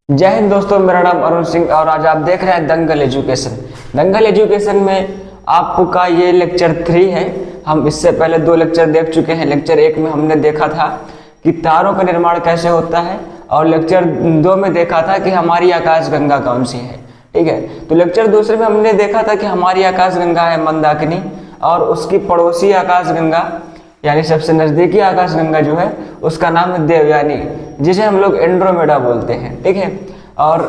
जय हिंद दोस्तों, मेरा नाम अरुण सिंह और आज आप देख रहे हैं दंगल एजुकेशन। दंगल एजुकेशन में आपका ये लेक्चर 3 है। हम इससे पहले 2 लेक्चर देख चुके हैं। लेक्चर 1 में हमने देखा था कि तारों का निर्माण कैसे होता है और लेक्चर 2 में देखा था कि हमारी आकाशगंगा कौन सी है। ठीक है, तो लेक्चर दूसरे में हमने देखा था कि हमारी आकाशगंगा है मंदाकिनी और उसकी पड़ोसी आकाशगंगा यानी सबसे नजदीकी आकाशगंगा जो है उसका नाम है देवयानी, जिसे हम लोग एंड्रोमेडा बोलते हैं। ठीक है, और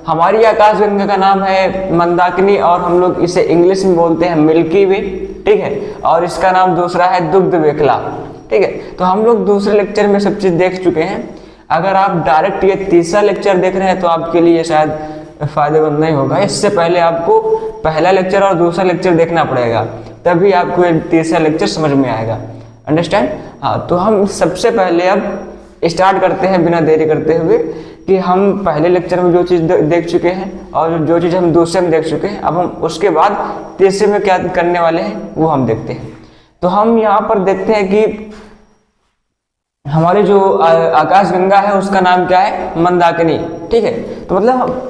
हमारी आकाशगंगा का नाम है मंदाकिनी और हम लोग इसे इंग्लिश में बोलते हैं मिल्की वे। ठीक है, और इसका नाम दूसरा है दुग्ध वेखला। ठीक है, तो हम लोग दूसरे लेक्चर में सब चीज देख चुके हैं। अगर आप डायरेक्ट ये तीसरा लेक्चर देख रहे हैं तो आपके लिए शायद फायदेमंद नहीं होगा। इससे पहले आपको पहला लेक्चर और दूसरा लेक्चर देखना पड़ेगा, तभी आपको ये तीसरा लेक्चर समझ में आएगा। अंडरस्टैंड? हाँ, तो हम सबसे पहले अब स्टार्ट करते हैं बिना देरी करते हुए कि हम पहले लेक्चर में जो चीज़ देख चुके हैं और जो चीज़ हम दूसरे में देख चुके हैं, अब हम उसके बाद तीसरे में क्या करने वाले हैं वो हम देखते हैं। तो हम यहाँ पर देखते हैं कि हमारी जो आकाशगंगा है उसका नाम क्या है? मंदाकिनी। ठीक है, तो मतलब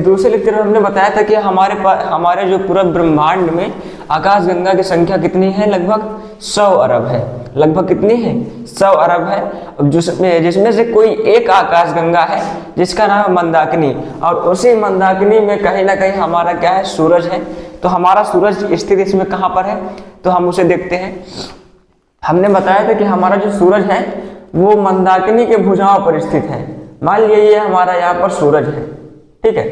दूसरे लेक्चर में हमने बताया था कि हमारे जो पूरा ब्रह्मांड में आकाशगंगा की संख्या कितनी है? लगभग 100 अरब है। लगभग कितनी है? 100 अरब है, जिसमें से कोई एक आकाशगंगा है जिसका नाम है मंदाकिनी, और उसी मंदाकिनी में कहीं ना कहीं हमारा क्या है? सूरज है। तो हमारा सूरज स्थित इसमें कहाँ पर है? तो हम उसे देखते हैं। हमने बताया था कि हमारा जो सूरज है वो मंदाकिनी के भुजाओं पर स्थित है। मान लीजिए ये हमारा यहाँ पर सूरज है। ठीक है,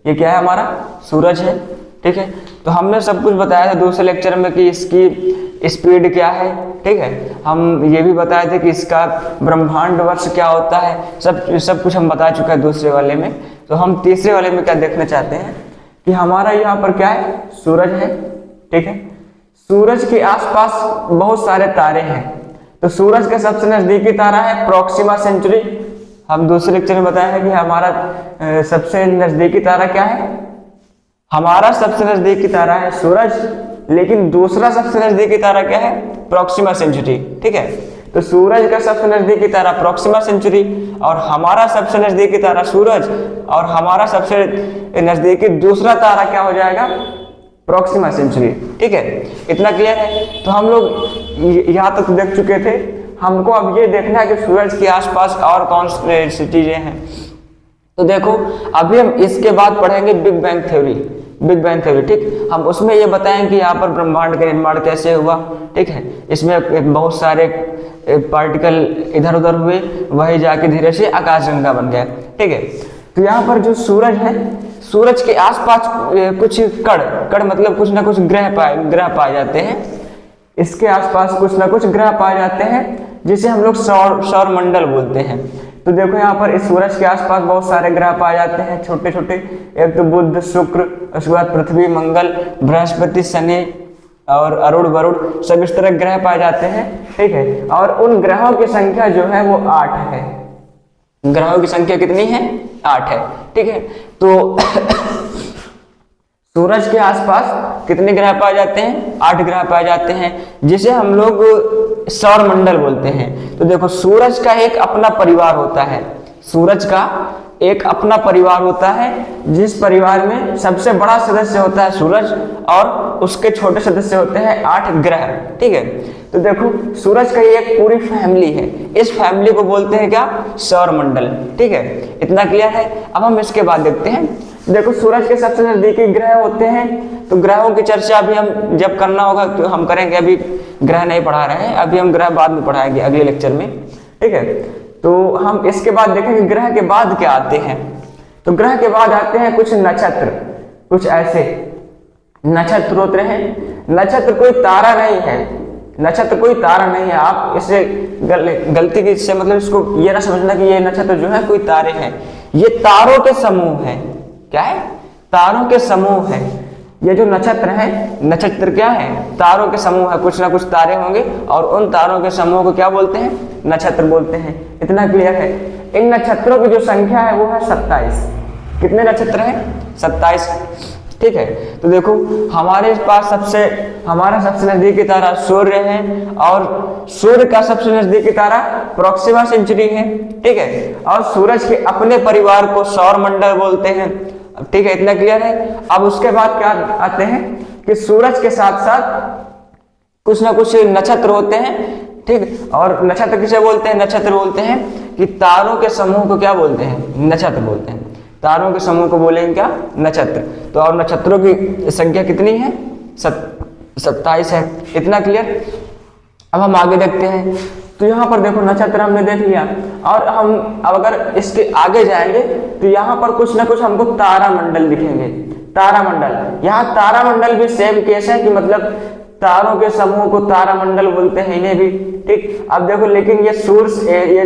ये क्या है? हमारा सूरज है। ठीक है, तो हमने सब कुछ बताया था दूसरे लेक्चर में कि इसकी स्पीड क्या है। ठीक है, हम ये भी बताए थे कि इसका ब्रह्मांड वर्ष क्या होता है। सब कुछ हम बता चुके हैं दूसरे वाले में। तो हम तीसरे वाले में क्या देखना चाहते हैं कि हमारा यहाँ पर क्या है? सूरज है। ठीक है, सूरज के आसपास बहुत सारे तारे हैं। तो सूरज का सबसे नजदीकी तारा है प्रोक्सिमा सेंचुरी। हम दूसरे लेक्चर में बताया है कि हमारा सबसे नजदीकी तारा क्या है? हमारा सबसे नजदीकी तारा है सूरज, लेकिन दूसरा सबसे नजदीकी तारा क्या है? Proxima Centauri. ठीक है, तो सूरज का सबसे नजदीकी तारा प्रोक्सिमा सेंचुरी और हमारा सबसे नजदीकी तारा सूरज और हमारा सबसे नजदीकी दूसरा तारा क्या हो जाएगा? Proxima Centauri. ठीक है, इतना क्लियर है? तो हम लोग यहाँ तक देख चुके थे। हमको अब ये देखना है कि सूरज के आसपास और कौन सी चीजें हैं। तो देखो, अभी हम इसके बाद पढ़ेंगे big bang theory. Big bang theory, ठीक, हम उसमें ये बताएं कि यहाँ पर ब्रह्मांड का निर्माण कैसे हुआ। ठीक है, इसमें बहुत सारे पार्टिकल इधर उधर हुए, वही जाके धीरे से आकाशगंगा बन गया। ठीक है, तो यहाँ पर जो सूरज है, सूरज के आसपास कुछ कण मतलब कुछ ना कुछ ग्रह पाए जाते हैं। इसके आसपास कुछ ना कुछ ग्रह पाए जाते हैं जिसे हम लोग सौर मंडल बोलते हैं। तो देखो यहाँ पर इस सूरज के आसपास बहुत सारे ग्रह पाए जाते हैं, छोटे छोटे। एक तो बुध, शुक्र, उसके बाद पृथ्वी, मंगल, बृहस्पति, शनि और अरुण, वरुण, सब इस तरह ग्रह पाए जाते हैं। ठीक है, और उन ग्रहों की संख्या जो है वो 8 है। ग्रहों की संख्या कितनी है? 8 है। ठीक है, तो सूरज के आसपास कितने ग्रह पाए जाते हैं? 8 ग्रह पाए जाते हैं, जिसे हम लोग सौर मंडल बोलते हैं। तो देखो, सूरज का एक अपना परिवार होता है। सूरज का एक अपना परिवार होता है, जिस परिवार में सबसे बड़ा सदस्य होता है सूरज और उसके छोटे सदस्य होते हैं 8 ग्रह। ठीक है, तो देखो सूरज का ये एक पूरी फैमिली है। इस फैमिली को बोलते हैं क्या? सौर मंडल। ठीक है, इतना क्लियर है? अब हम इसके बाद देखते हैं। देखो, सूरज के सबसे नजदीकी ग्रह होते हैं। तो ग्रहों की चर्चा अभी हम जब करना होगा तो हम करेंगे। अभी ग्रह नहीं पढ़ा रहे हैं, अभी हम ग्रह बाद में पढ़ाएंगे अगले लेक्चर में। ठीक है, तो हम इसके बाद देखेंगे ग्रह के बाद क्या आते हैं। तो ग्रह के बाद आते हैं कुछ नक्षत्र। कुछ ऐसे नक्षत्र होते हैं। नक्षत्र कोई तारा नहीं है। नक्षत्र कोई तारा नहीं है। आप इसे गलती से मतलब इसको ये ना समझना कि ये नक्षत्र जो है कोई तारे हैं। ये तारों के समूह है। क्या है? तारों के समूह है। ये जो नक्षत्र है, नक्षत्र क्या है? तारों के समूह है। कुछ ना कुछ तारे होंगे और उन तारों के समूह को क्या बोलते हैं? नक्षत्र बोलते हैं। इतना क्लियर है? इन नक्षत्रों की जो संख्या है वो है 27। कितने नक्षत्र हैं? 27। ठीक है, तो देखो हमारे पास सबसे हमारा सबसे नजदीकी तारा सूर्य है और सूर्य का सबसे नजदीकी तारा प्रोक्सिमा सेंचुरी है, ठीक है। और सूरज के अपने परिवार को सौर मंडल बोलते हैं, ठीक है, इतना क्लियर है। अब उसके बाद क्या आते हैं कि सूरज के साथ साथ कुछ ना कुछ नक्षत्र होते हैं, ठीक। और नक्षत्र किसे बोलते हैं? नक्षत्र बोलते हैं कि तारों के समूह को क्या बोलते हैं? नक्षत्र बोलते हैं। तारों के समूह को बोलेंगे क्या? नक्षत्र। तो और नक्षत्रों की संख्या कितनी है? 27 है, इतना क्लियर। अब हम आगे देखते हैं, तो यहाँ पर देखो नक्षत्र हमने देख लिया, और हम अब अगर इसके आगे जाएंगे तो यहाँ पर कुछ ना कुछ हमको तारा मंडल दिखेंगे। तारा मंडल, यहाँ तारा मंडल भी सेम केस है कि मतलब तारों के समूह को तारा मंडल बोलते हैं इन्हें भी, ठीक। अब देखो लेकिन ये सूर्य, ये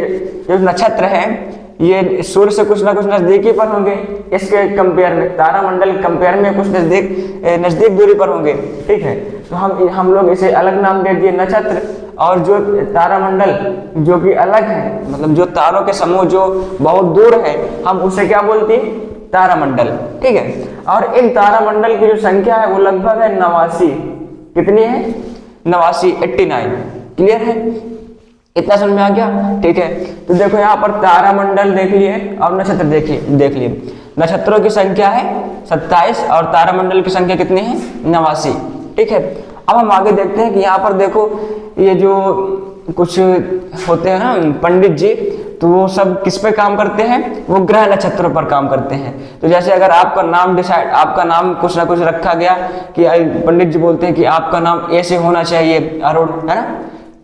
जो नक्षत्र है ये सूर्य से कुछ ना कुछ नजदीकी पर होंगे इसके कंपेयर में, तारा मंडल कंपेयर में कुछ नजदीक दूरी पर होंगे, ठीक है। तो हम लोग इसे अलग नाम दे दिए नक्षत्र, और जो तारामंडल जो कि अलग है, मतलब जो तारों के समूह जो बहुत दूर है, हम उसे क्या बोलते हैं? तारामंडल, ठीक है। और इन तारामंडल की जो संख्या है वो लगभग है 89। कितनी है? 89, 89, क्लियर है? इतना समझ में आ गया, ठीक है। तो देखो यहाँ पर तारामंडल देख लिए और नक्षत्र देख लिए। नक्षत्रों की संख्या है 27 और तारामंडल की संख्या कितनी है? 89, ठीक है। अब हम आगे देखते हैं कि यहाँ पर देखो ये जो कुछ होते हैं ना पंडित जी, तो वो सब किस पे काम करते हैं? वो ग्रह नक्षत्रों पर काम करते हैं। तो जैसे अगर आपका नाम कुछ ना कुछ रखा गया कि पंडित जी बोलते हैं कि आपका नाम ऐसे होना चाहिए अरुण, है ना,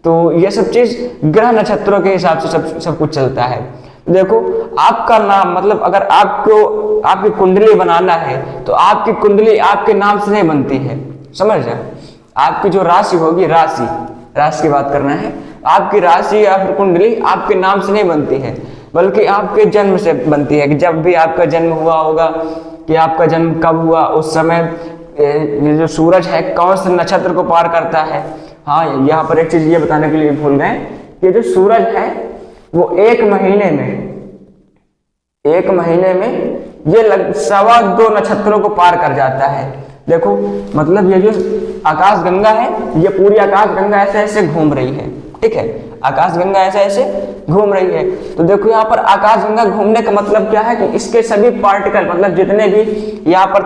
तो ये सब चीज ग्रह नक्षत्रों के हिसाब से सब कुछ चलता है। देखो आपका नाम, मतलब अगर आपको आपकी कुंडली बनाना है तो आपकी कुंडली आपके नाम से नहीं बनती है, समझ रहे? आपकी जो राशि होगी, राशि की बात करना है, आपकी राशि या फिर कुंडली आपके नाम से नहीं बनती है, बल्कि आपके जन्म से बनती है। कि जब भी आपका जन्म हुआ होगा, कि आपका जन्म कब हुआ, उस समय ये जो सूरज है कौन से नक्षत्र को पार करता है। हाँ, यहाँ पर एक चीज ये बताने के लिए भूल गए कि जो सूरज है वो एक महीने में ये 2.25 नक्षत्रों को पार कर जाता है। देखो मतलब ये जो आकाश गंगा है, ये पूरी आकाश गंगा ऐसे ऐसे घूम रही है, ठीक है। आकाश गंगा ऐसे ऐसे घूम रही है। तो देखो यहाँ पर आकाश गंगा घूमने का मतलब क्या है कि इसके सभी पार्टिकल, मतलब जितने भी यहाँ पर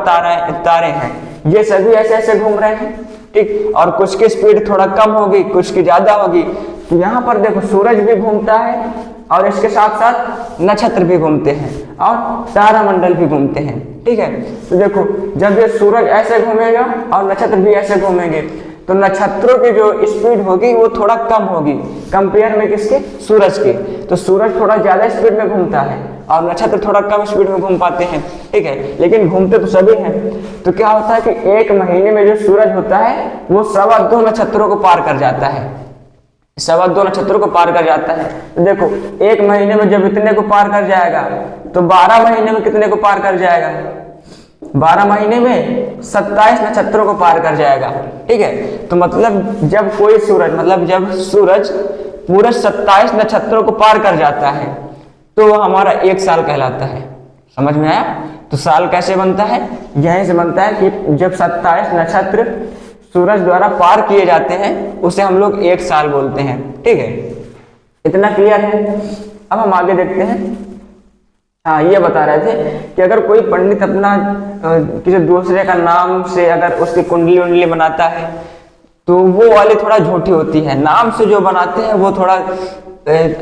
तारे हैं, ये सभी ऐसे ऐसे घूम रहे हैं, ठीक। और कुछ की स्पीड थोड़ा कम होगी, कुछ की ज्यादा होगी। तो यहाँ पर देखो सूरज भी घूमता है और इसके साथ साथ नक्षत्र भी घूमते हैं और तारामंडल भी घूमते हैं, ठीक है। तो देखो जब ये सूरज ऐसे घूमेगा और नक्षत्र भी ऐसे घूमेंगे, तो नक्षत्रों की जो स्पीड होगी वो थोड़ा कम होगी कंपेयर में किसके? सूरज के। तो सूरज थोड़ा ज्यादा स्पीड में घूमता है और नक्षत्र थोड़ा कम स्पीड में घूम पाते हैं, ठीक है, लेकिन घूमते तो सभी हैं। तो क्या होता है कि एक महीने में जो सूरज होता है वो 2.25 नक्षत्रों को पार कर जाता है, 2.25 नक्षत्रों को पार कर जाता है। तो देखो एक महीने में जब इतने को पार कर जाएगा तो 12 महीने में कितने को पार कर जाएगा? 12 महीने में 27 नक्षत्रों को पार कर जाएगा, ठीक है। तो मतलब जब सूरज पूरे 27 नक्षत्रों को पार कर जाता है तो हमारा एक साल कहलाता है। समझ में आया? तो साल कैसे बनता है? यहीं से बनता है कि जब 27 नक्षत्र सूरज द्वारा पार किए जाते हैं उसे हम लोग एक साल बोलते हैं, ठीक है। इतना क्लियर है? अब हम आगे देखते हैं। हाँ, ये बता रहे थे कि अगर कोई पंडित अपना किसी दूसरे का नाम से अगर उसकी कुंडली बनाता है तो वो वाली थोड़ा झूठी होती है। नाम से जो बनाते हैं वो थोड़ा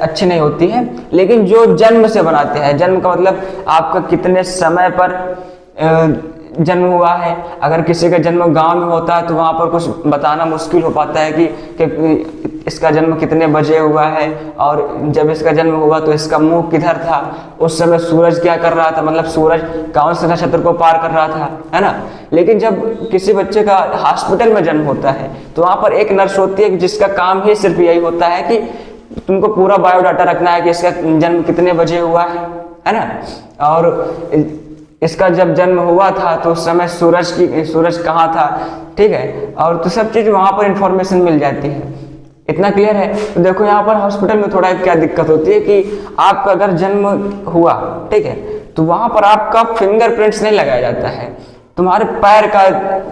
अच्छी नहीं होती है, लेकिन जो जन्म से बनाते हैं, जन्म का मतलब आपका कितने समय पर जन्म हुआ है। अगर किसी का जन्म गांव में होता है तो वहां पर कुछ बताना मुश्किल हो पाता है कि इसका जन्म कितने बजे हुआ है, और जब इसका जन्म हुआ तो इसका मुंह किधर था, उस समय सूरज क्या कर रहा था, मतलब सूरज कौन से नक्षत्र को पार कर रहा था, है ना। लेकिन जब किसी बच्चे का हॉस्पिटल में जन्म होता है तो वहां पर एक नर्स होती है जिसका काम ही सिर्फ यही होता है कि तुमको पूरा बायोडाटा रखना है कि इसका जन्म कितने बजे हुआ है ना, और इसका जब जन्म हुआ था तो उस समय सूरज कहाँ था, ठीक है। और तो सब चीज वहां पर इंफॉर्मेशन मिल जाती है। इतना क्लियर है? तो देखो यहाँ पर हॉस्पिटल में थोड़ा क्या दिक्कत होती है कि आपका अगर जन्म हुआ, ठीक है, तो वहां पर आपका फिंगरप्रिंट्स नहीं लगाया जाता है। तुम्हारे पैर का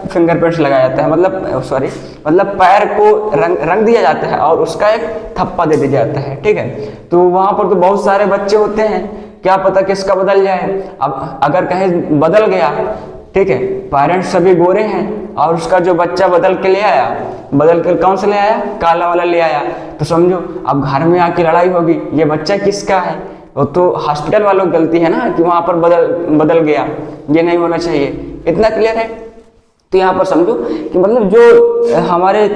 फिंगरप्रिंट्स लगाया जाता है, मतलब पैर को रंग दिया जाता है और उसका एक थप्पा दे दिया जाता है, ठीक है। तो वहां पर तो बहुत सारे बच्चे होते हैं, क्या पता किसका बदल जाए। अब अगर कहीं बदल गया, ठीक है, पेरेंट्स सभी गोरे हैं और उसका जो बच्चा बदल के ले आया, बदल कर कौन सा ले आया, काला वाला ले आया, तो समझो अब घर में आके लड़ाई होगी, ये बच्चा किसका है। वो तो हॉस्पिटल वालों की गलती है ना कि वहां पर बदल गया, ये नहीं होना चाहिए। इतना क्लियर है। तो यहाँ पर समझो कि मतलब जो हमारे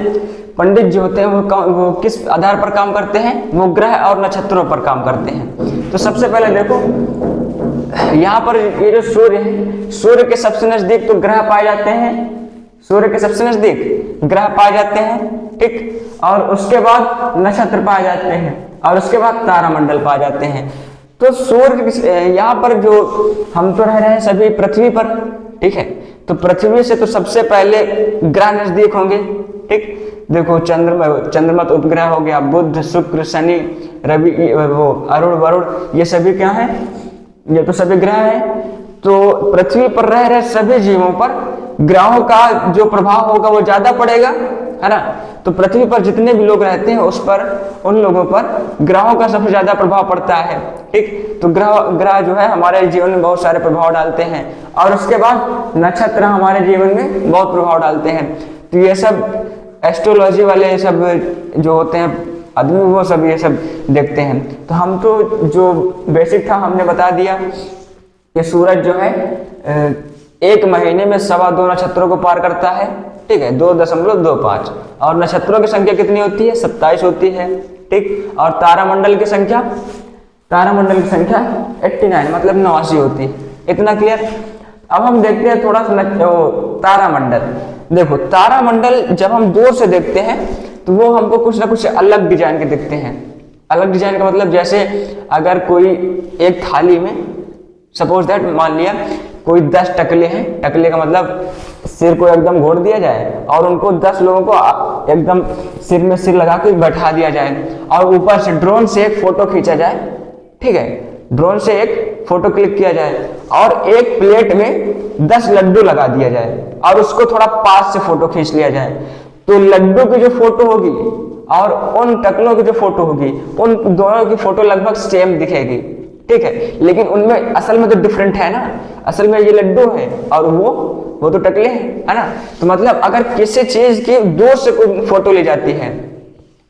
पंडित जो होते हैं वो किस आधार पर काम करते हैं, वो ग्रह और नक्षत्रों पर काम करते हैं। तो सबसे पहले देखो यहाँ पर ये जो सूर्य है, सूर्य के सबसे नजदीक तो ग्रह पाए जाते हैं, सूर्य के सबसे नजदीक ग्रह पाए जाते हैं, ठीक, और उसके बाद नक्षत्र पाए जाते हैं और उसके बाद तारामंडल पाए जाते हैं। तो सूर्य यहाँ पर जो हम तो रह रहे हैं सभी पृथ्वी पर, ठीक है, तो पृथ्वी से तो सबसे पहले ग्रह नजदीक होंगे, ठीक। देखो चंद्रमा तो उपग्रह हो गया, बुध शुक्र शनि रवि, वो अरुण वरुण, ये सभी क्या है, ये तो सभी ग्रह हैं। तो पृथ्वी पर रह रहे सभी जीवों पर ग्रहों का जो प्रभाव होगा वो ज्यादा पड़ेगा, है ना। तो पृथ्वी पर जितने भी लोग रहते हैं उस पर, उन लोगों पर ग्रहों का सबसे ज्यादा प्रभाव पड़ता है, ठीक। तो ग्रह जो है हमारे जीवन में बहुत सारे प्रभाव डालते हैं और उसके बाद नक्षत्र हमारे जीवन में बहुत प्रभाव डालते हैं। तो ये सब एस्ट्रोलॉजी वाले सब जो होते हैं आदमी, वो सब ये सब देखते हैं। तो हम तो जो बेसिक था हमने बता दिया कि सूरज जो है एक महीने में 2.25 नक्षत्रों को पार करता है, ठीक है, 2.25, और नक्षत्रों की संख्या कितनी होती है, 27 होती है, ठीक। और तारामंडल की संख्या 89 मतलब 89 होती है। इतना क्लियर। अब हम देखते हैं थोड़ा सा तारामंडल। देखो तारामंडल जब हम दूर से देखते हैं तो वो हमको कुछ ना कुछ अलग डिजाइन के दिखते हैं। अलग डिजाइन का मतलब जैसे अगर कोई एक थाली में सपोज दैट मान लिया कोई 10 टकले हैं, टकले का मतलब सिर को एकदम घोड़ दिया जाए और उनको 10 लोगों को एकदम सिर में सिर लगा के बैठा दिया जाए और ऊपर से ड्रोन से एक फोटो खींचा जाए, ठीक है, ड्रोन से एक फोटो क्लिक किया जाए और एक प्लेट में 10 लड्डू लगा दिया जाए और उसको थोड़ा पास से फोटो खींच लिया जाए। तो लड्डू की जो फोटो होगी और उन टकलों की जो फोटो होगी, उन दोनों की फोटो लगभग सेम दिखेगी, ठीक है, लेकिन उनमें असल में तो डिफरेंट है ना। असल में ये लड्डू है और वो तो टकले हैं, है ना। तो मतलब अगर किसी चीज की दूर से कोई फोटो ली जाती है,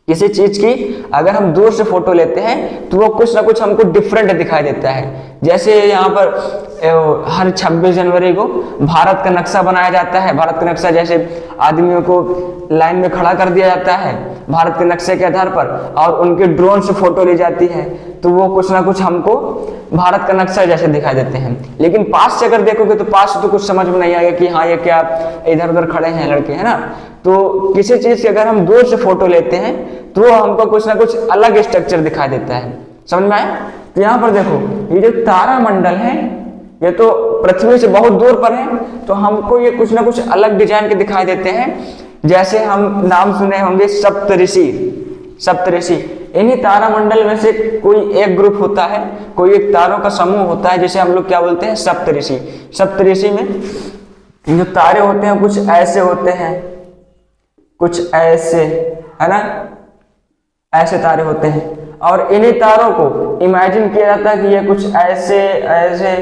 किसी चीज की अगर हम दूर से फोटो लेते हैं तो वो कुछ ना कुछ हमको डिफरेंट दिखाई देता है। जैसे यहाँ पर हर 26 जनवरी को भारत का नक्शा बनाया जाता है। भारत का नक्शा जैसे आदमियों को लाइन में खड़ा कर दिया जाता है भारत के नक्शे के आधार पर और उनके ड्रोन से फोटो ली जाती है, तो वो कुछ ना कुछ हमको भारत का नक्शा जैसे दिखाई देते हैं। लेकिन पास से अगर देखोगे तो पास से तो कुछ समझ में नहीं आएगा कि हाँ ये क्या इधर उधर खड़े हैं लड़के, है ना। तो किसी चीज की अगर हम दूर से फोटो लेते हैं तो हमको कुछ ना कुछ अलग स्ट्रक्चर दिखाई देता है। समझ में आया। तो यहाँ पर देखो ये जो तारामंडल है ये तो पृथ्वी से बहुत दूर पर है, तो हमको ये कुछ ना कुछ अलग डिजाइन के दिखाई देते हैं। जैसे हम नाम सुने होंगे सप्तऋषि। सप्तऋषि इन्हीं तारामंडल में से कोई एक ग्रुप होता है, कोई एक तारों का समूह होता है, जिसे हम लोग क्या बोलते हैं, सप्तऋषि। सप्तऋषि में जो तारे होते हैं कुछ ऐसे होते हैं, कुछ ऐसे, है ना, ऐसे तारे होते हैं। और इन्हीं तारों को इमेजिन किया जाता है कि ये कुछ ऐसे ऐसे,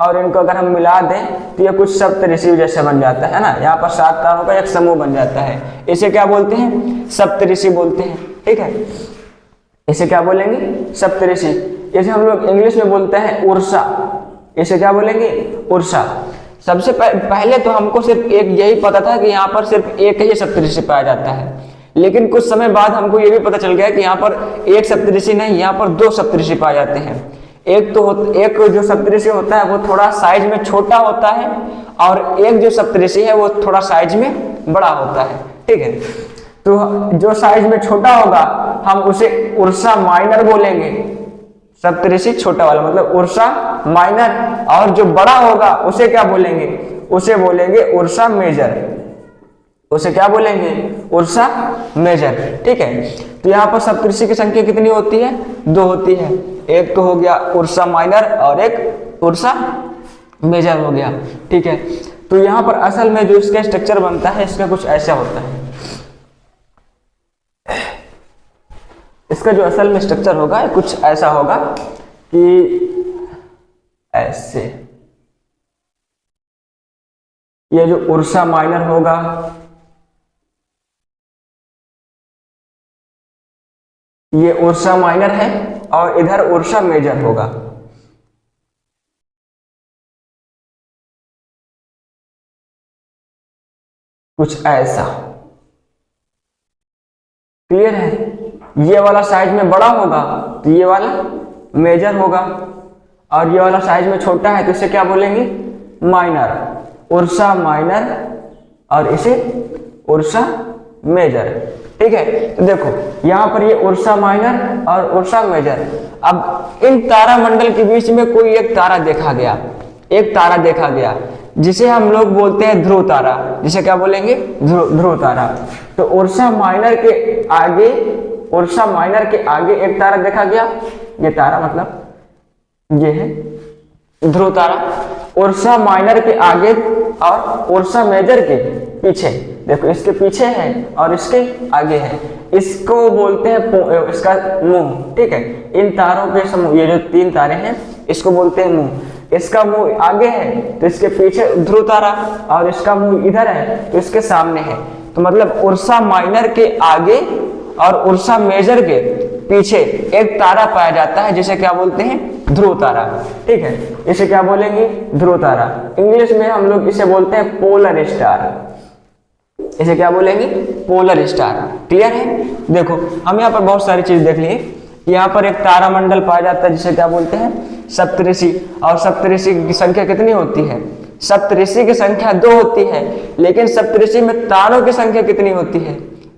और इनको अगर हम मिला दें तो ये कुछ सप्तऋषि जैसे बन जाता है ना। यहाँ पर 7 तारों का एक समूह बन जाता है। इसे क्या बोलते हैं, सप्तऋषि बोलते हैं, ठीक है। इसे क्या बोलेंगे, सप्तऋषि। इसे हम लोग इंग्लिश में बोलते हैं उर्सा। इसे क्या बोलेंगे, उर्सा। सबसे पहले तो हमको सिर्फ एक यही पता था कि यहाँ पर सिर्फ एक ही सप्तऋषि पाया जाता है, लेकिन कुछ समय बाद हमको ये भी पता चल गया कि यहाँ पर एक सप्तऋषि नहीं, यहाँ पर 2 सप्तऋषि पाए जाते हैं। एक जो सप्तऋषि होता है वो थोड़ा साइज में छोटा होता है और एक जो सप्तऋषि है वो थोड़ा साइज में बड़ा होता है, ठीक है। तो जो साइज में छोटा होगा हम उसे उर्सा माइनर बोलेंगे। सप्तऋषि छोटा वाला मतलब उर्सा माइनर, और जो बड़ा होगा उसे क्या बोलेंगे, उसे बोलेंगे उर्सा मेजर। उसे क्या बोलेंगे, उर्सा मेजर, ठीक है। तो यहाँ पर सप्तऋषि की संख्या कितनी होती है, 2 होती है। एक तो हो गया उर्सा माइनर और एक उर्सा मेजर हो गया, ठीक है। तो यहाँ पर असल में जो इसका स्ट्रक्चर बनता है इसका कुछ ऐसा होता है। इसका जो असल में स्ट्रक्चर होगा कुछ ऐसा होगा कि ऐसे, ये जो उर्सा माइनर होगा, ये उर्सा माइनर है और इधर उर्सा मेजर होगा। कुछ ऐसा, क्लियर है। ये वाला साइज में बड़ा होगा तो ये वाला मेजर होगा, और ये वाला साइज में छोटा है तो इसे क्या बोलेंगे, माइनर, उर्सा माइनर, और इसे उर्सा मेजर। ठीक है, तो देखो यहाँ पर ये उर्सा माइनर और उर्सा मेजर। अब इन तारा मंडल के बीच में कोई एक तारा देखा गया, एक तारा देखा गया जिसे हम लोग बोलते हैं ध्रुव तारा, जिसे क्या बोलेंगे, ध्रुव तारा। तो उर्सा माइनर के आगे, उर्सा माइनर के आगे एक तारा देखा गया, ये तारा मतलब ये है ध्रुव तारा। उर्सा माइनर के आगे और उर्सा मेजर के पीछे, देखो इसके पीछे है और इसके आगे है, इसको बोलते हैं इसका मुंह। ठीक है, इन तारों के समूह, ये जो 3 तारे हैं इसको बोलते हैं मुंह। इसका मुंह आगे है तो इसके पीछे ध्रुव तारा, और इसका मुंह इधर है तो इसके सामने है। तो मतलब उर्सा माइनर के आगे और उर्सा मेजर के पीछे एक तारा पाया जाता है जिसे क्या बोलते हैं, ध्रुव तारा। ठीक है, इसे क्या बोलेंगे, ध्रुव तारा। इंग्लिश में हम लोग इसे बोलते हैं पोलर स्टार, इसे क्या बोलेंगे, पोलर स्टार। क्लियर है। देखो हम यहाँ पर बहुत सारी चीज देख लिए। यहाँ पर एक तारा मंडल पाया जाता है जिसे क्या बोलते हैं, सप्तऋषि। और सप्तऋषि की संख्या कितनी होती है, सप्तऋषि की संख्या 2 होती है, लेकिन सप्तऋषि में तारों की संख्या कितनी होती है,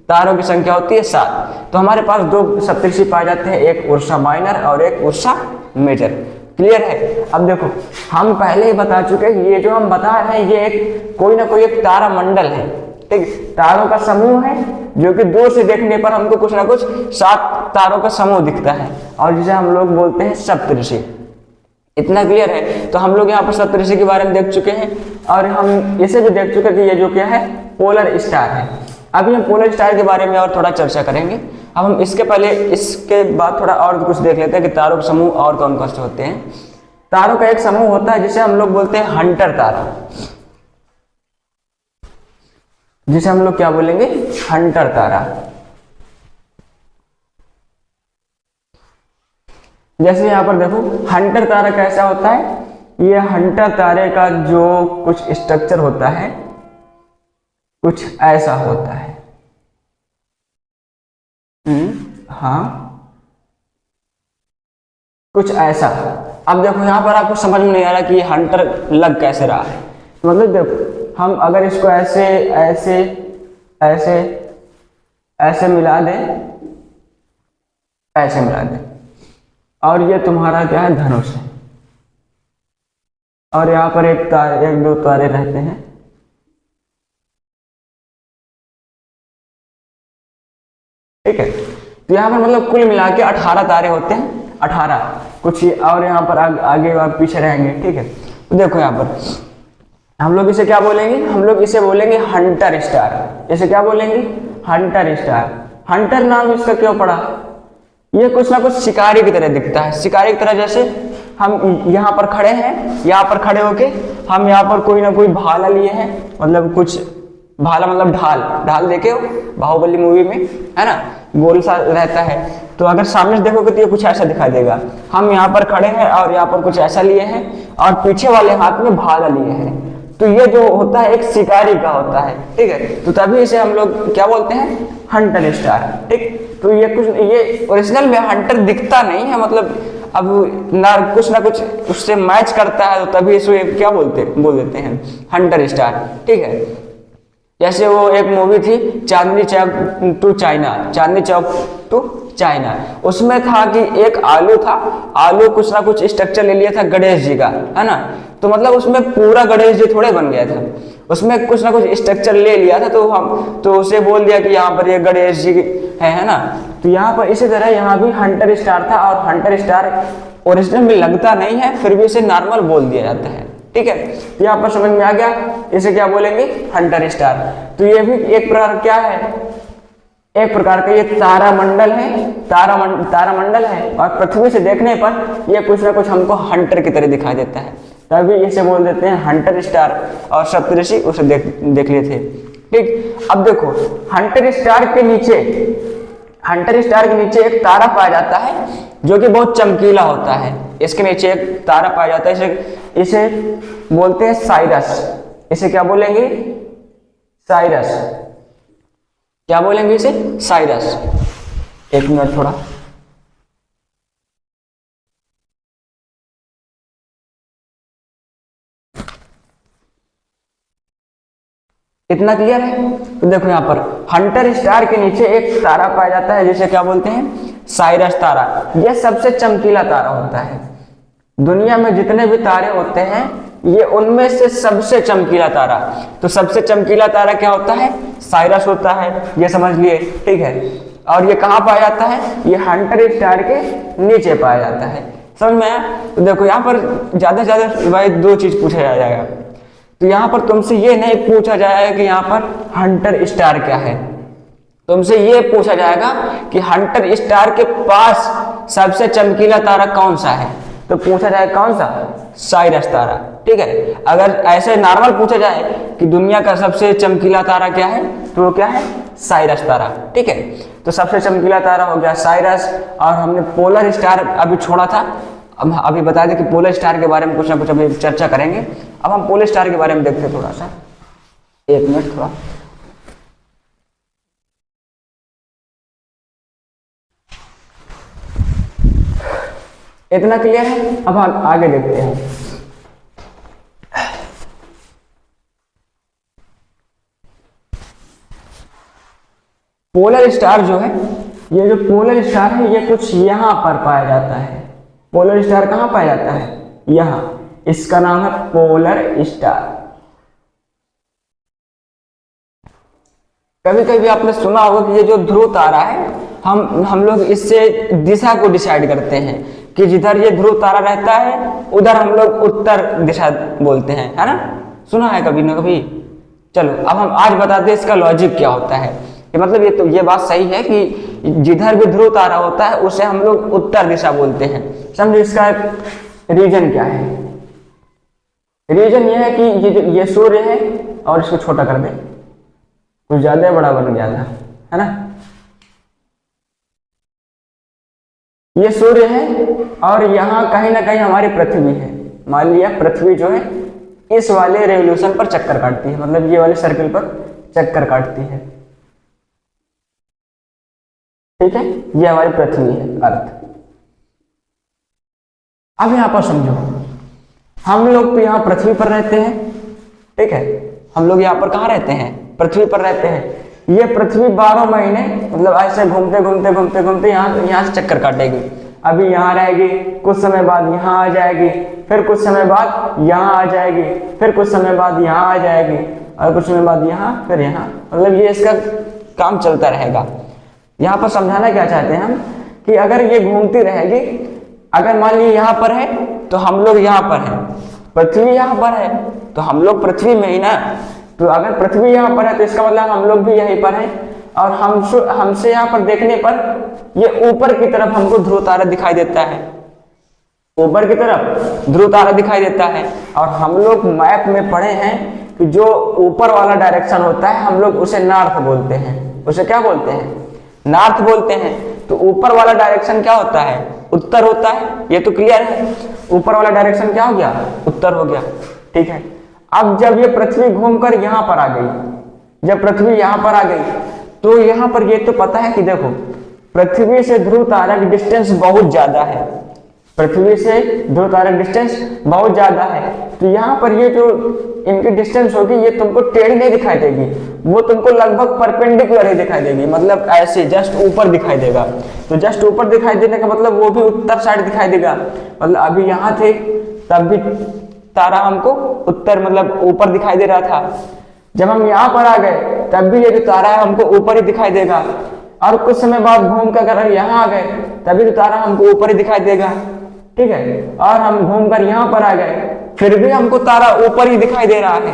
तारों की संख्या होती है 7। तो हमारे पास 2 सप्तऋषि पाए जाते हैं, एक उर्सा माइनर और एक उर्सा मेजर। क्लियर है। अब देखो हम पहले ही बता चुके हैं, ये जो हम बता रहे हैं ये एक कोई ना कोई एक तारा मंडल है। ठीक, तारों का समूह है जो कि दूर से देखने पर हमको कुछ ना कुछ 7 तारों का समूह दिखता है, और जिसे हम लोग बोलते हैं सप्तऋषि। इतना क्लियर है। तो हम लोग यहाँ पर सप्तऋषि के बारे में देख चुके हैं, और हम इसे भी देख चुके हैं कि ये जो क्या है, पोलर स्टार है। अभी हम पोलर स्टार के बारे में और थोड़ा चर्चा करेंगे। अब हम इसके पहले, इसके बाद थोड़ा और कुछ देख लेते हैं कि तारों के समूह और कौन कौन से होते हैं। तारों का एक समूह होता है जिसे हम लोग बोलते हैं हंटर तारा, जिसे हम लोग क्या बोलेंगे, हंटर तारा। जैसे यहाँ पर देखो हंटर तारा कैसा होता है, ये हंटर तारे का जो कुछ स्ट्रक्चर होता है कुछ ऐसा होता है। हाँ, कुछ ऐसा। अब देखो यहाँ पर आपको समझ में नहीं आ रहा कि ये हंटर लग कैसे रहा है। मतलब देखो हम अगर इसको ऐसे ऐसे ऐसे ऐसे मिला दें, ऐसे मिला दें, और ये तुम्हारा क्या है, धनुष है, और यहाँ पर एक 2 तारे रहते हैं। ठीक है, तो यहाँ पर मतलब कुल मिला के 18 तारे होते हैं, 18 कुछ ही, और यहाँ पर आगे और पीछे रहेंगे। ठीक है, तो देखो यहाँ पर हम लोग इसे क्या बोलेंगे, हम लोग इसे बोलेंगे हंटर स्टार। इसे क्या बोलेंगे, हंटर स्टार। हंटर नाम इसका क्यों पड़ा, ये कुछ ना कुछ शिकारी की तरह दिखता है, शिकारी की तरह। जैसे हम यहाँ पर खड़े हैं, यहाँ पर खड़े होके हम यहाँ पर कोई ना कोई भाला लिए हैं, मतलब कुछ भाला मतलब ढाल, ढाल देखे हो बाहुबली मूवी में, है ना, गोल सा रहता है। तो अगर सामने से देखोगे तो ये कुछ ऐसा दिखाई देगा। हम यहाँ पर खड़े हैं और यहाँ पर कुछ ऐसा लिए हैं, और पीछे वाले हाथ में भाला लिए हैं। तो ये जो होता है एक शिकारी का होता है। ठीक है, तो तभी इसे हम लोग क्या बोलते हैं, हंटर स्टार। ठीक, तो ये कुछ, ये ओरिजिनल में हंटर दिखता नहीं है, मतलब अब ना कुछ उससे मैच करता है, तो तभी इसे क्या बोल देते हैं, हंटर स्टार। ठीक है, जैसे वो एक मूवी थी Chandni Chowk to China, Chandni Chowk to China, उसमें था कि एक आलू था, आलू कुछ ना कुछ स्ट्रक्चर ले लिया था गणेश जी का, है ना। तो मतलब उसमें पूरा गणेश जी थोड़े बन गया था, उसमें कुछ ना कुछ स्ट्रक्चर ले लिया था। तो उसे बोल दिया कि यहाँ पर ये गणेश जी है ना। तो यहाँ पर इसी तरह यहाँ भी हंटर स्टार था, और हंटर स्टार ओरिजिनल में लगता नहीं है, फिर भी इसे नॉर्मल बोल दिया जाता है। ठीक है, तो यहाँ पर समझ में आ गया, इसे क्या बोलेंगे, हंटर स्टार। तो ये भी एक प्रकार क्या है, एक प्रकार का ये तारामंडल है, तारामंडल है, और पृथ्वी से देखने पर ये कुछ ना कुछ हमको हंटर की तरह दिखाई देता है, तभी इसे बोल देते हैं हंटर स्टार। और सप्तऋषि उसे देख लिए थे। ठीक, अब देखो हंटर स्टार के नीचे एक तारा पाया जाता है जो कि बहुत चमकीला होता है। इसके नीचे एक तारा पाया जाता है, इसे बोलते हैं साइरस। इसे क्या बोलेंगे, साइरस। क्या बोलेंगे इसे, साइरस। एक मिनट थोड़ा, इतना क्लियर है। तो देखो यहाँ पर हंटर स्टार के नीचे एक तारा पाया जाता है जिसे क्या बोलते हैं, साइरस तारा। यह सबसे चमकीला तारा होता है। दुनिया में जितने भी तारे होते हैं ये उनमें से सबसे चमकीला तारा। तो सबसे चमकीला तारा क्या होता है, साइरस होता है, ये समझ लिए। ठीक है, और ये कहाँ पाया जाता है, ये हंटर स्टार के नीचे पाया जाता है। समझ में आया। तो देखो यहाँ पर ज्यादा से ज्यादा भाई दो चीज पूछा जाएगा। तो यहाँ पर तुमसे ये नहीं पूछा जाएगा कि यहाँ पर हंटर स्टार क्या है, तुमसे ये पूछा जाएगा कि हंटर स्टार के पास सबसे चमकीला तारा कौन सा है। तो पूछा जाए कौन सा, साइरस तारा। ठीक है, अगर ऐसे नॉर्मल पूछा जाए कि दुनिया का सबसे चमकीला तारा क्या है, तो वो क्या है, साइरस तारा। ठीक है, तो सबसे चमकीला तारा हो गया साइरस। और हमने पोलर स्टार अभी छोड़ा था, अब अभी बता दें कि पोलर स्टार के बारे में कुछ ना कुछ अभी चर्चा करेंगे। अब हम पोलर स्टार के बारे में देखते हैं थोड़ा सा, एक मिनट थोड़ा। इतना क्लियर है। अब हम आगे देखते हैं। पोलर स्टार जो है, ये जो पोलर स्टार है ये कुछ यहां पर पाया जाता है। पोलर स्टार कहां पाया जाता है, यहां। इसका नाम है पोलर स्टार। कभी कभी आपने सुना होगा कि ये जो ध्रुव तारा है, हम लोग इससे दिशा को डिसाइड करते हैं कि जिधर ये ध्रुव तारा रहता है उधर हम लोग उत्तर दिशा बोलते हैं, है ना, सुना है कभी ना कभी। चलो अब हम आज बताते हैं इसका लॉजिक क्या होता है। कि मतलब ये तो ये बात सही है कि जिधर भी ध्रुव तारा होता है उसे हम लोग उत्तर दिशा बोलते हैं। समझो इसका रीजन क्या है। रीजन ये है कि ये सूर्य है, और इसको छोटा कर दे, कुछ ज्यादा बड़ा बन गया था, है ना। ये सूर्य है और यहाँ कहीं ना कहीं हमारी पृथ्वी है। मान लिया पृथ्वी जो है इस वाले रेवोल्यूशन पर चक्कर काटती है, मतलब ये वाले सर्कल पर चक्कर काटती है। ठीक है, ये हमारी पृथ्वी है, अर्थ। अब यहां पर समझो, हम लोग तो यहाँ पृथ्वी पर रहते हैं। ठीक है, हम लोग यहाँ पर कहाँ रहते हैं, पृथ्वी पर रहते हैं। ये पृथ्वी 12 महीने मतलब ऐसे घूमते घूमते घूमते घूमते यहाँ से चक्कर काटेगी। अभी यहाँ रहेगी, कुछ समय बाद यहाँ आ जाएगी, फिर कुछ समय बाद यहाँ आ जाएगी, फिर कुछ समय बाद यहाँ आ जाएगी, और कुछ समय बाद यहाँ, फिर यहाँ। मतलब ये इसका काम चलता रहेगा। यहाँ पर समझाना क्या चाहते हैं हम कि अगर ये घूमती रहेगी, अगर मान लीजिए यहाँ पर है तो हम लोग यहाँ पर हैं, पृथ्वी यहाँ पर है तो हम लोग पृथ्वी में ही ना। तो अगर पृथ्वी यहाँ पर है तो इसका मतलब हम लोग भी यहीं पर हैं। और हमसे यहाँ पर देखने पर ये ऊपर की तरफ हमको ध्रुव तारा दिखाई देता है, ऊपर की तरफ ध्रुव तारा दिखाई देता है। और हम लोग मैप में पढ़े हैं कि जो ऊपर वाला डायरेक्शन होता है हम लोग उसे नॉर्थ बोलते हैं। उसे क्या बोलते हैं, नॉर्थ बोलते हैं। तो ऊपर वाला डायरेक्शन क्या होता है, उत्तर होता है। ये तो क्लियर है, ऊपर वाला डायरेक्शन क्या हो गया, उत्तर हो गया। ठीक है, अब जब ये पृथ्वी घूमकर यहाँ पर आ गई, जब पृथ्वी यहाँ पर आ गई तो यहाँ पर ये तो पता है कि देखो पृथ्वी से ध्रुव तारा की डिस्टेंस बहुत ज्यादा है, पृथ्वी से ध्रुव तारा की डिस्टेंस बहुत ज्यादा है। तो यहाँ पर ये जो इनकी डिस्टेंस होगी ये तुमको टेढ़ी नहीं दिखाई देगी, वो तुमको लगभग परपेंडिकुलर ही दिखाई देगी, मतलब ऐसे जस्ट ऊपर दिखाई देगा। तो जस्ट ऊपर दिखाई देने का मतलब वो भी उत्तर साइड दिखाई देगा। मतलब अभी यहाँ थे तब भी तारा हमको उत्तर मतलब ऊपर दिखाई दे रहा था, जब हम यहाँ पर आ गए तब भी ये जो तारा है हमको ऊपर ही दिखाई देगा। और कुछ समय बाद घूम कर अगर यहाँ आ गए तभी तो तारा हमको ऊपर ही दिखाई देगा। ठीक है, और हम घूमकर यहाँ पर आ गए फिर भी हमको तारा ऊपर ही दिखाई दे रहा है,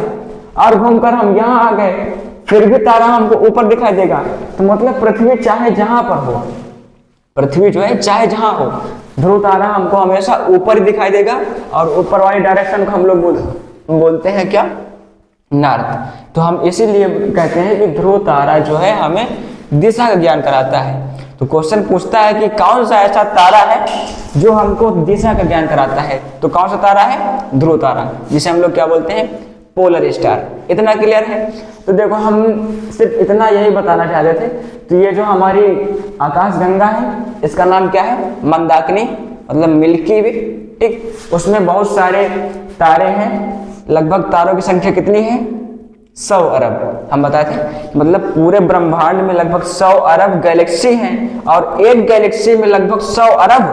और घूमकर हम यहाँ आ गए फिर भी तारा हमको ऊपर दिखाई देगा। तो मतलब पृथ्वी चाहे जहां पर हो, पृथ्वी जो है चाहे जहां हो, ध्रुव तारा हमको हमेशा ऊपर ही दिखाई देगा, और ऊपर वाली डायरेक्शन को हम लोग बोलते हैं क्या, नॉर्थ। तो हम इसीलिए कहते हैं कि ध्रुव तारा जो है हमें दिशा का ज्ञान कराता है। तो क्वेश्चन पूछता है कि कौन सा ऐसा तारा है जो हमको दिशा का ज्ञान कराता है, तो कौन सा तारा है, ध्रुव तारा, जिसे हम लोग क्या बोलते हैं, पोलर स्टार। इतना क्लियर है। तो देखो हम सिर्फ इतना यही बताना चाहते थे। तो ये जो हमारी आकाश गंगा है इसका नाम क्या है, मंदाकिनी, मतलब मिल्की वे, ठीक। उसमें बहुत सारे तारे हैं, लगभग तारों की संख्या कितनी है, 100 अरब। हम बताए थे मतलब पूरे ब्रह्मांड में लगभग 100 अरब गैलेक्सी हैं, और एक गैलेक्सी में लगभग 100 अरब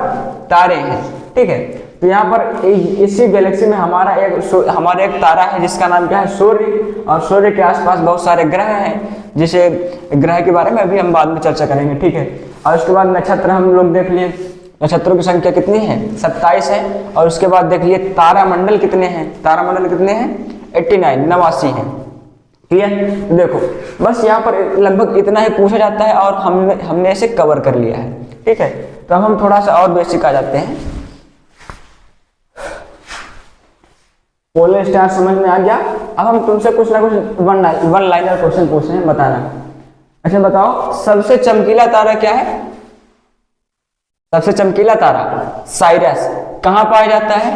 तारे हैं, ठीक है। तो यहाँ पर इसी गैलेक्सी में हमारा एक तारा है जिसका नाम क्या है, सूर्य, और सूर्य के आसपास बहुत सारे ग्रह हैं, जिसे ग्रह के बारे में अभी हम बाद में चर्चा करेंगे, ठीक है। और उसके बाद नक्षत्र हम लोग देख लिए, नक्षत्रों की संख्या कितनी है, 27 है। और उसके बाद देख लिए तारामंडल कितने हैं, तारामंडल कितने हैं, 89 हैं, ठीक है। देखो बस यहाँ पर लगभग इतना ही पूछा जाता है, और हमने इसे कवर कर लिया है, ठीक है। तो अब हम थोड़ा सा और बेसिक आ जाते हैं। पोलर स्टार समझ में आ गया। अब हम तुमसे कुछ ना कुछ वन लाइनर क्वेश्चन पूछ रहे हैं, बताना। अच्छा बताओ, सबसे चमकीला तारा क्या है, सबसे चमकीला तारा साइरस कहाँ पाया जाता है,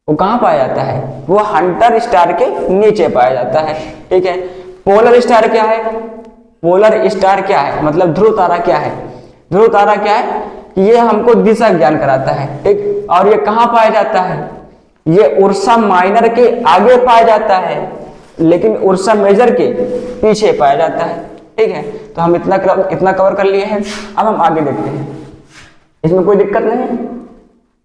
वो कहाँ पाया जाता है, वो हंटर स्टार के नीचे पाया जाता है, ठीक है। पोलर स्टार क्या है, पोलर स्टार क्या है, मतलब ध्रुव तारा क्या है, ध्रुव तारा क्या है, ये हमको दिशा ज्ञान कराता है, ठीक। और ये कहाँ पाया जाता है, ये उर्सा माइनर के आगे पाया जाता है, लेकिन उर्सा मेजर के पीछे पाया जाता है, ठीक है। तो हम इतना कवर कर लिए हैं। अब हम आगे देखते हैं, इसमें कोई दिक्कत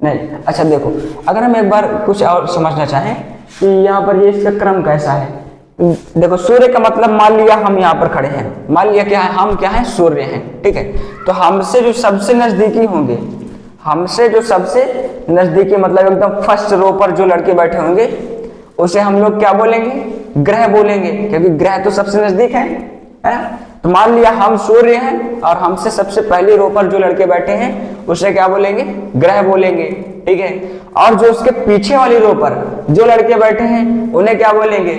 नहीं। अच्छा देखो, अगर हम एक बार कुछ और समझना चाहें कि यहाँ पर ये इसका क्रम कैसा है, देखो सूर्य का मतलब मान लिया हम यहाँ पर खड़े हैं, मान लिया क्या है, हम क्या है, सूर्य हैं, ठीक है। तो हमसे जो सबसे नजदीकी होंगे, हमसे जो सबसे नजदीकी मतलब एकदम फर्स्ट रो पर जो लड़के बैठे होंगे उसे हम लोग क्या बोलेंगे, ग्रह बोलेंगे, क्योंकि ग्रह तो सबसे नजदीक है ना। तो मान लिया हम सूर्य हैं, और हमसे सबसे पहली रो पर जो लड़के बैठे हैं उसे क्या बोलेंगे, ग्रह बोलेंगे, ठीक है। और जो उसके पीछे वाली रो पर जो लड़के बैठे हैं उन्हें क्या बोलेंगे,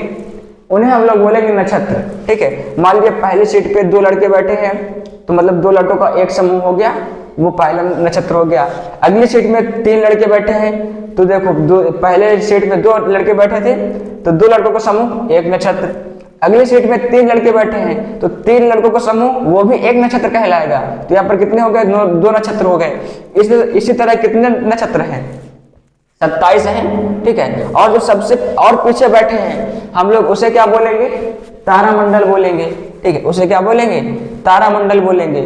उन्हें हम लोग बोलेंगे नक्षत्र, ठीक है। मान लिया पहली सीट पे 2 लड़के बैठे हैं, तो मतलब 2 लड़कों का एक समूह हो गया, वो पहला नक्षत्र हो गया। अगली सीट में 3 लड़के बैठे हैं, तो देखो पहले सीट में 2 लड़के बैठे थे, तो 2 लड़कों का समूह एक नक्षत्र। अगली सीट में 3 लड़के बैठे हैं, तो 3 लड़कों का समूह वो भी एक नक्षत्र कहलाएगा। तो यहाँ पर कितने हो गए, 2 नक्षत्र हो गए। इसी तरह कितने नक्षत्र हैं, 27 हैं, ठीक है। और जो सबसे और पीछे बैठे हैं हम लोग उसे क्या बोलेंगे, तारामंडल बोलेंगे, ठीक है। उसे क्या बोलेंगे, तारामंडल बोलेंगे,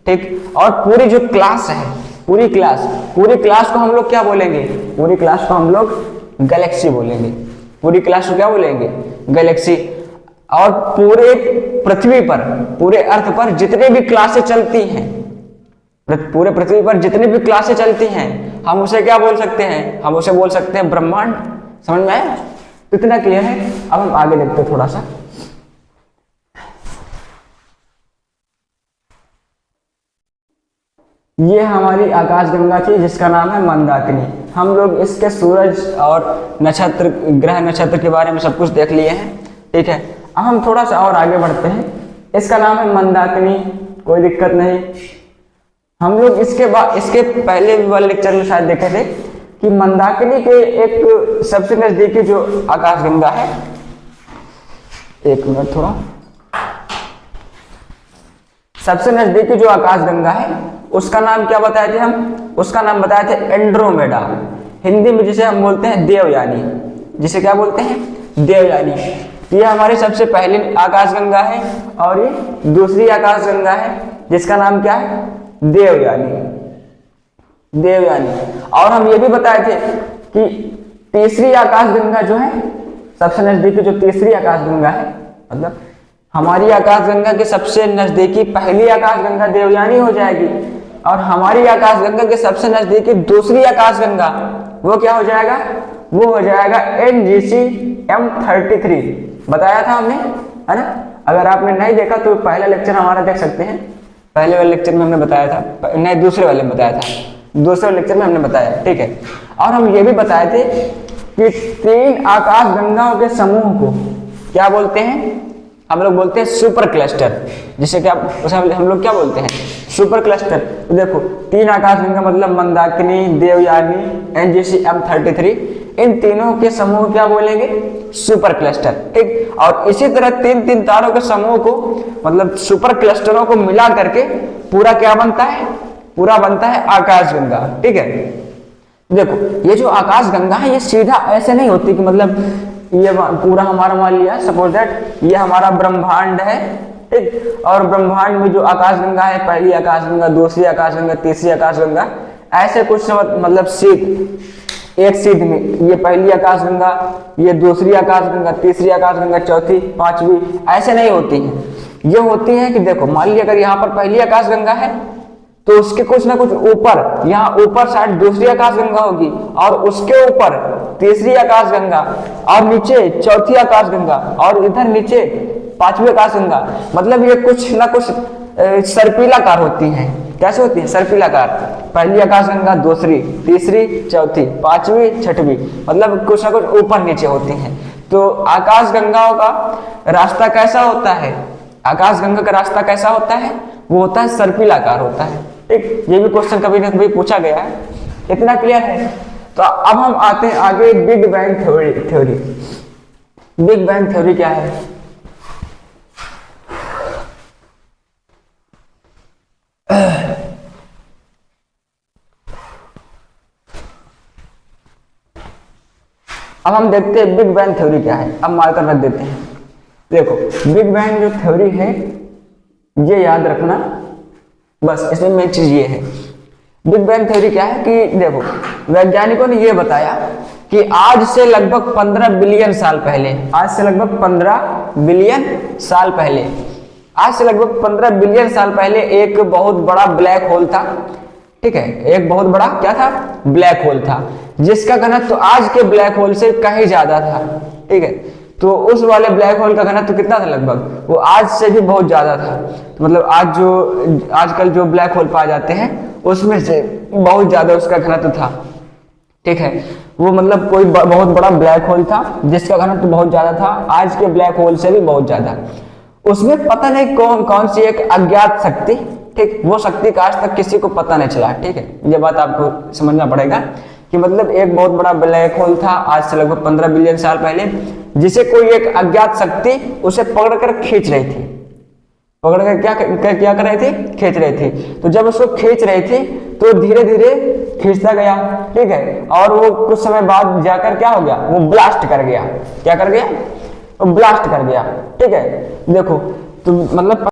ठीक। और पूरी जो क्लास है, पूरी क्लास को हम लोग क्या बोलेंगे, पूरी क्लास को हम लोग गैलेक्सी बोलेंगे, पूरी क्लास को क्या बोलेंगे, गैलेक्सी। और पूरे पृथ्वी पर, पूरे अर्थ पर जितने भी क्लासें चलती हैं, पूरे पृथ्वी पर जितनी भी क्लासें चलती हैं हम उसे क्या बोल सकते हैं, हम उसे बोल सकते हैं ब्रह्मांड। समझ में आया, कितना क्लियर है। अब हम आगे देखते हैं थोड़ा सा। ये हमारी आकाशगंगा थी जिसका नाम है मंदाकिनी। हम लोग इसके सूरज और नक्षत्र, ग्रह नक्षत्र के बारे में सब कुछ देख लिए हैं, ठीक है। अब हम थोड़ा सा और आगे बढ़ते हैं। इसका नाम है मंदाकिनी, कोई दिक्कत नहीं। हम लोग इसके पहले वाले लेक्चर में शायद देखे थे कि मंदाकिनी के एक सबसे नजदीकी जो आकाशगंगा है, एक मिनट थोड़ा, सबसे नजदीकी जो आकाशगंगा है उसका नाम क्या बताए थे हम, उसका नाम बताए थे एंड्रोमेडा। हिंदी में जिसे हम बोलते हैं देवयानी, जिसे क्या बोलते हैं, देवयानी। ये हमारी सबसे पहली आकाशगंगा है, और ये दूसरी आकाशगंगा है जिसका नाम क्या है, देवयानी, देवयानी। और हम ये भी बताए थे कि तीसरी आकाशगंगा जो है, सबसे नजदीकी जो तीसरी आकाशगंगा है, मतलब हमारी आकाशगंगा के सबसे नजदीकी पहली आकाशगंगा देवयानी हो जाएगी, और हमारी आकाशगंगा के सबसे नजदीकी दूसरी आकाशगंगा वो क्या हो जाएगा, वो हो जाएगा NGC-M33, बताया था हमने, है ना। अगर आपने नहीं देखा तो पहला लेक्चर हमारा देख सकते हैं, पहले वाले लेक्चर में हमने बताया था, नहीं दूसरे वाले में बताया था, दूसरे लेक्चर में हमने बताया, ठीक है। और हम ये भी बताए थे कि 3 आकाश गंगाओं के समूह को क्या बोलते हैं, हम लोग बोलते हैं सुपर क्लस्टर, जिसे क्या उसे हम लोग क्या बोलते हैं, सुपर क्लस्टर। तो देखो 3 आकाश गंगा मतलब मंदाकिनी, देवयानी, NGC-M33, इन तीनों के समूह क्या बोलेंगे, सुपर क्लस्टर, ठीक। और इसी तरह 3 तारों के समूह को मतलब सुपर क्लस्टरों को मिला करके पूरा क्या बनता है, पूरा बनता है आकाश गंगा, ठीक है। देखो ये जो आकाश गंगा है ये सीधा ऐसे नहीं होती कि मतलब ये पूरा हमारा, मान लिया सपोज दैट ये हमारा ब्रह्मांड है, ठीक। और ब्रह्मांड में जो आकाश गंगा है, पहली आकाश गंगा, दूसरी आकाश गंगा, तीसरी आकाश गंगा, ऐसे कुछ मतलब सीध एक सीध में ये पहली आकाश गंगा, ये दूसरी आकाश गंगा, तीसरी आकाश गंगा, चौथी, पांचवी, ऐसे नहीं होती हैं। ये होती है कि देखो मान लिया अगर यहाँ पर पहली आकाश गंगा है तो उसके कुछ ना कुछ ऊपर, यहाँ ऊपर साइड दूसरी आकाश गंगा होगी, और उसके ऊपर तीसरी आकाश गंगा, और नीचे चौथी आकाश गंगा, और इधर नीचे पांचवी आकाश गंगा। मतलब ये कुछ ना कुछ सर्पिलाकार होती हैं। कैसे होती है, सर्पिलाकार, पहली आकाश गंगा, दूसरी, तीसरी, चौथी, पांचवी, छठवीं, मतलब कुछ ना कुछ ऊपर नीचे होती हैं। तो आकाश गंगाओं का रास्ता कैसा होता है, आकाश गंगा का रास्ता कैसा होता है, वो होता है सर्पिलाकार होता है, ठीक। ये भी क्वेश्चन कभी ना कभी पूछा गया है, इतना क्लियर है। तो अब हम आते हैं आगे big bang theory. Big bang theory क्या है, अब हम देखते हैं बिग बैंग थ्योरी क्या है। अब मार्कर रख देते हैं। देखो बिग बैंग जो थ्योरी है ये याद रखना, बस इसमें मेन चीज ये है। बिग बैंग थ्योरी क्या है कि देखो वैज्ञानिकों ने ये बताया कि आज से लगभग 15 बिलियन साल पहले, आज से लगभग 15 बिलियन साल पहले, आज से लगभग 15 बिलियन साल पहले एक बहुत बड़ा ब्लैक होल था, ठीक है। एक बहुत बड़ा क्या था, ब्लैक होल था, जिसका घनत्व तो आज के ब्लैक होल से कहीं ज्यादा था, ठीक है। तो उस वाले ब्लैक होल का घनत्व तो कितना था, लगभग वो आज से भी बहुत ज्यादा था। तो मतलब आज जो आजकल जो ब्लैक होल पाए जाते हैं उसमें से बहुत ज्यादा उसका घनत्व था, ठीक है। वो मतलब कोई बहुत बड़ा ब्लैक होल था जिसका घनत्व बहुत ज्यादा था, आज के ब्लैक होल से भी बहुत ज्यादा। उसमें पता नहीं कौन सी एक अज्ञात शक्ति, ठीक, वो शक्ति का आज तक किसी को पता नहीं चला, ठीक है। ये बात आपको समझना पड़ेगा कि मतलब एक बहुत बड़ा ब्लैक होल था आज से लगभग 15 बिलियन साल पहले, जिसे कोई एक अज्ञात शक्ति उसे पकड़कर खींच रही थी, पकड़कर क्या कर रही थी, खींच रही थी। तो जब उसको खींच रही थी तो धीरे धीरे खींचता गया, ठीक है। और वो कुछ समय बाद जाकर क्या हो गया, वो ब्लास्ट कर गया, क्या कर गया, वो ब्लास्ट कर गया, ठीक है। देखो तो मतलब